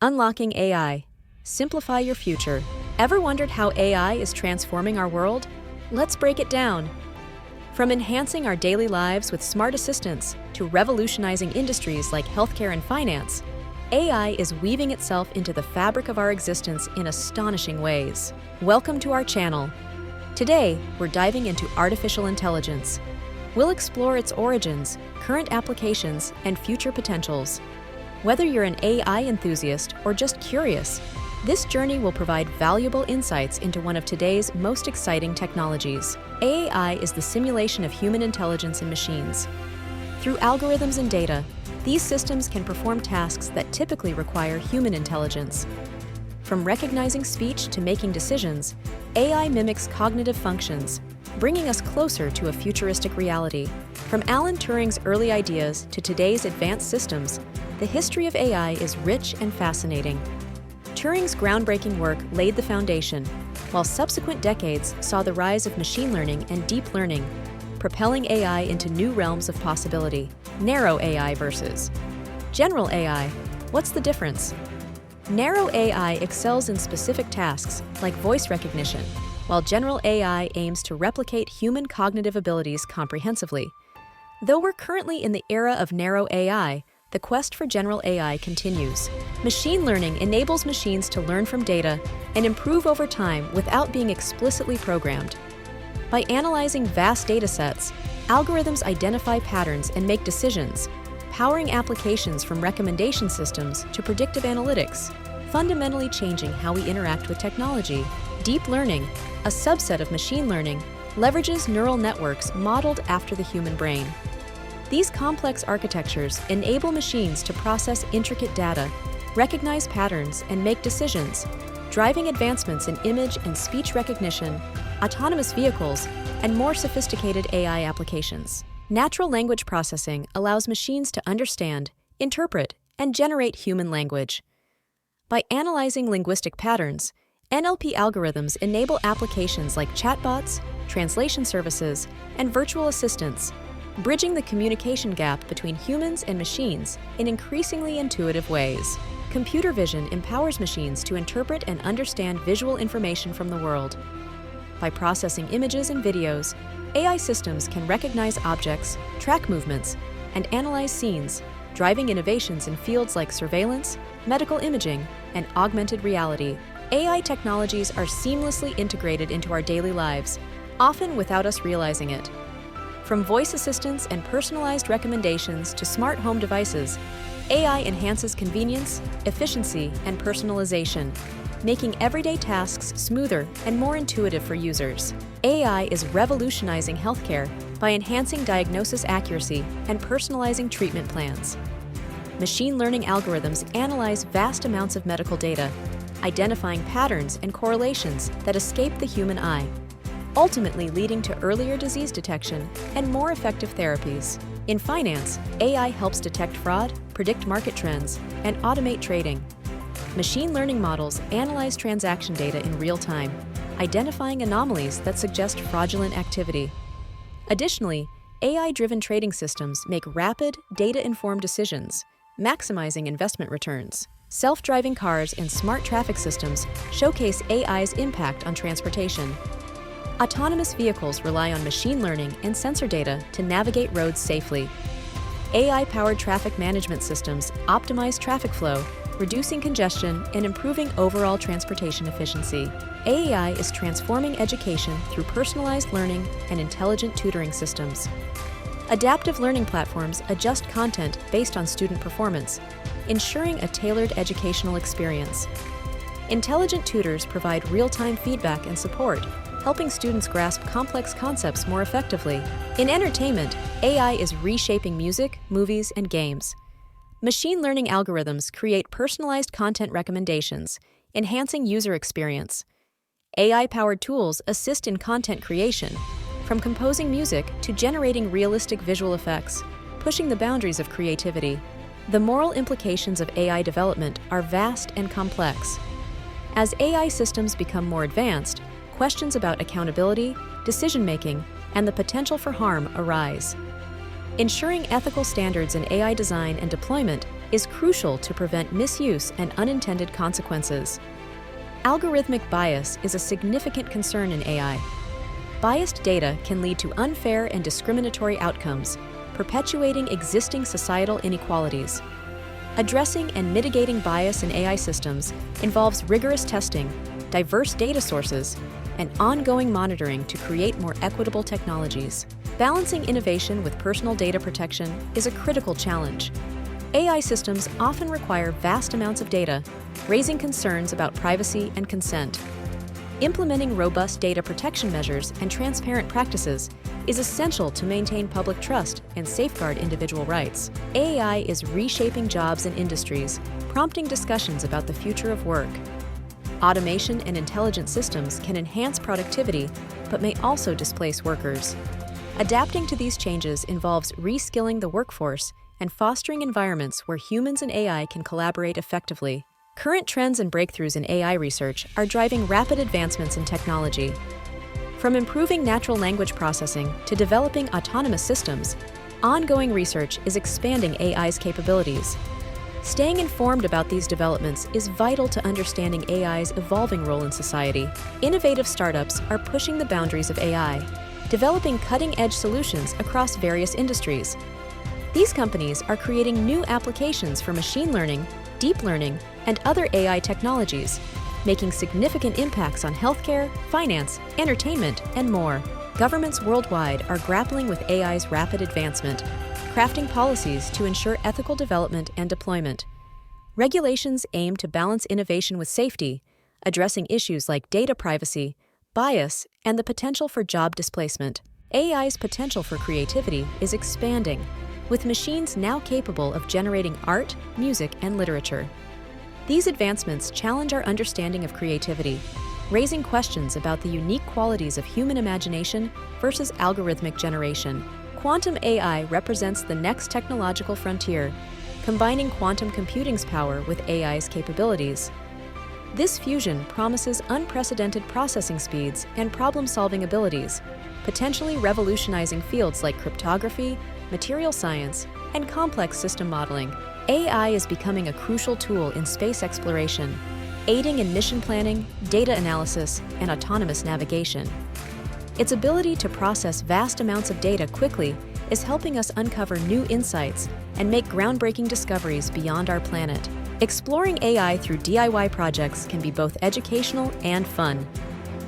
Unlocking AI. Simplify your future. Ever wondered how AI is transforming our world? Let's break it down. From enhancing our daily lives with smart assistants to revolutionizing industries like healthcare and finance, AI is weaving itself into the fabric of our existence in astonishing ways. Welcome to our channel. Today, we're diving into artificial intelligence. We'll explore its origins, current applications, and future potentials. Whether you're an AI enthusiast or just curious, this journey will provide valuable insights into one of today's most exciting technologies. AI is the simulation of human intelligence in machines. Through algorithms and data, these systems can perform tasks that typically require human intelligence. From recognizing speech to making decisions, AI mimics cognitive functions, bringing us closer to a futuristic reality. From Alan Turing's early ideas to today's advanced systems, the history of AI is rich and fascinating. Turing's groundbreaking work laid the foundation, while subsequent decades saw the rise of machine learning and deep learning, propelling AI into new realms of possibility. Narrow AI versus general AI. What's the difference? Narrow AI excels in specific tasks, like voice recognition, while general AI aims to replicate human cognitive abilities comprehensively. Though we're currently in the era of narrow AI, the quest for general AI continues. Machine learning enables machines to learn from data and improve over time without being explicitly programmed. By analyzing vast data sets, algorithms identify patterns and make decisions, powering applications from recommendation systems to predictive analytics, fundamentally changing how we interact with technology. Deep learning, a subset of machine learning, leverages neural networks modeled after the human brain. These complex architectures enable machines to process intricate data, recognize patterns, and make decisions, driving advancements in image and speech recognition, autonomous vehicles, and more sophisticated AI applications. Natural language processing allows machines to understand, interpret, and generate human language. By analyzing linguistic patterns, NLP algorithms enable applications like chatbots, translation services, and virtual assistants, bridging the communication gap between humans and machines in increasingly intuitive ways. Computer vision empowers machines to interpret and understand visual information from the world. By processing images and videos, AI systems can recognize objects, track movements, and analyze scenes, driving innovations in fields like surveillance, medical imaging, and augmented reality. AI technologies are seamlessly integrated into our daily lives, often without us realizing it. From voice assistants and personalized recommendations to smart home devices, AI enhances convenience, efficiency, and personalization, making everyday tasks smoother and more intuitive for users. AI is revolutionizing healthcare by enhancing diagnosis accuracy and personalizing treatment plans. Machine learning algorithms analyze vast amounts of medical data, identifying patterns and correlations that escape the human eye, ultimately leading to earlier disease detection and more effective therapies. In finance, AI helps detect fraud, predict market trends, and automate trading. Machine learning models analyze transaction data in real time, identifying anomalies that suggest fraudulent activity. Additionally, AI-driven trading systems make rapid, data-informed decisions, maximizing investment returns. Self-driving cars and smart traffic systems showcase AI's impact on transportation. Autonomous vehicles rely on machine learning and sensor data to navigate roads safely. AI-powered traffic management systems optimize traffic flow, reducing congestion and improving overall transportation efficiency. AI is transforming education through personalized learning and intelligent tutoring systems. Adaptive learning platforms adjust content based on student performance, ensuring a tailored educational experience. Intelligent tutors provide real-time feedback and support, helping students grasp complex concepts more effectively. In entertainment, AI is reshaping music, movies, and games. Machine learning algorithms create personalized content recommendations, enhancing user experience. AI-powered tools assist in content creation, from composing music to generating realistic visual effects, pushing the boundaries of creativity. The moral implications of AI development are vast and complex. As AI systems become more advanced, questions about accountability, decision-making, and the potential for harm arise. Ensuring ethical standards in AI design and deployment is crucial to prevent misuse and unintended consequences. Algorithmic bias is a significant concern in AI. Biased data can lead to unfair and discriminatory outcomes, perpetuating existing societal inequalities. Addressing and mitigating bias in AI systems involves rigorous testing, diverse data sources, and ongoing monitoring to create more equitable technologies. Balancing innovation with personal data protection is a critical challenge. AI systems often require vast amounts of data, raising concerns about privacy and consent. Implementing robust data protection measures and transparent practices is essential to maintain public trust and safeguard individual rights. AI is reshaping jobs and industries, prompting discussions about the future of work. Automation and intelligent systems can enhance productivity, but may also displace workers. Adapting to these changes involves reskilling the workforce and fostering environments where humans and AI can collaborate effectively. Current trends and breakthroughs in AI research are driving rapid advancements in technology. From improving natural language processing to developing autonomous systems, ongoing research is expanding AI's capabilities. Staying informed about these developments is vital to understanding AI's evolving role in society. Innovative startups are pushing the boundaries of AI, developing cutting-edge solutions across various industries. These companies are creating new applications for machine learning, deep learning, and other AI technologies, making significant impacts on healthcare, finance, entertainment, and more. Governments worldwide are grappling with AI's rapid advancement, crafting policies to ensure ethical development and deployment. Regulations aim to balance innovation with safety, addressing issues like data privacy, bias, and the potential for job displacement. AI's potential for creativity is expanding, with machines now capable of generating art, music, and literature. These advancements challenge our understanding of creativity, raising questions about the unique qualities of human imagination versus algorithmic generation. Quantum AI represents the next technological frontier, combining quantum computing's power with AI's capabilities. This fusion promises unprecedented processing speeds and problem-solving abilities, potentially revolutionizing fields like cryptography, material science, and complex system modeling. AI is becoming a crucial tool in space exploration, aiding in mission planning, data analysis, and autonomous navigation. Its ability to process vast amounts of data quickly is helping us uncover new insights and make groundbreaking discoveries beyond our planet. Exploring AI through DIY projects can be both educational and fun.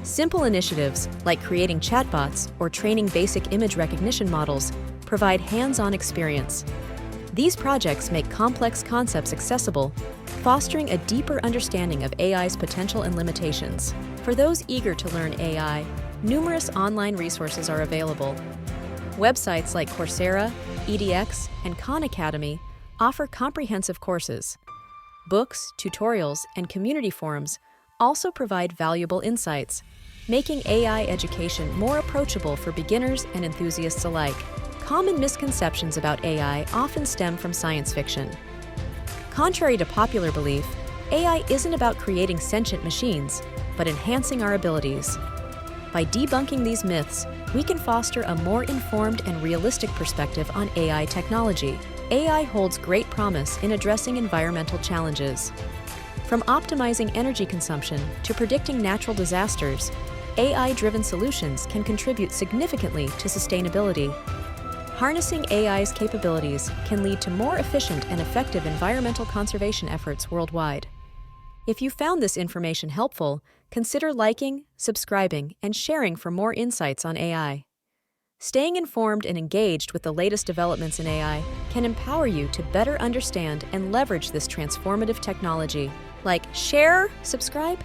Simple initiatives, like creating chatbots or training basic image recognition models, provide hands-on experience. These projects make complex concepts accessible, fostering a deeper understanding of AI's potential and limitations. For those eager to learn AI, numerous online resources are available. Websites like Coursera, edX, and Khan Academy offer comprehensive courses. Books, tutorials, and community forums also provide valuable insights, making AI education more approachable for beginners and enthusiasts alike. Common misconceptions about AI often stem from science fiction. Contrary to popular belief, AI isn't about creating sentient machines, but enhancing our abilities. By debunking these myths, we can foster a more informed and realistic perspective on AI technology. AI holds great promise in addressing environmental challenges. From optimizing energy consumption to predicting natural disasters, AI-driven solutions can contribute significantly to sustainability. Harnessing AI's capabilities can lead to more efficient and effective environmental conservation efforts worldwide. If you found this information helpful, consider liking, subscribing, and sharing for more insights on AI. Staying informed and engaged with the latest developments in AI can empower you to better understand and leverage this transformative technology. Like, share, subscribe,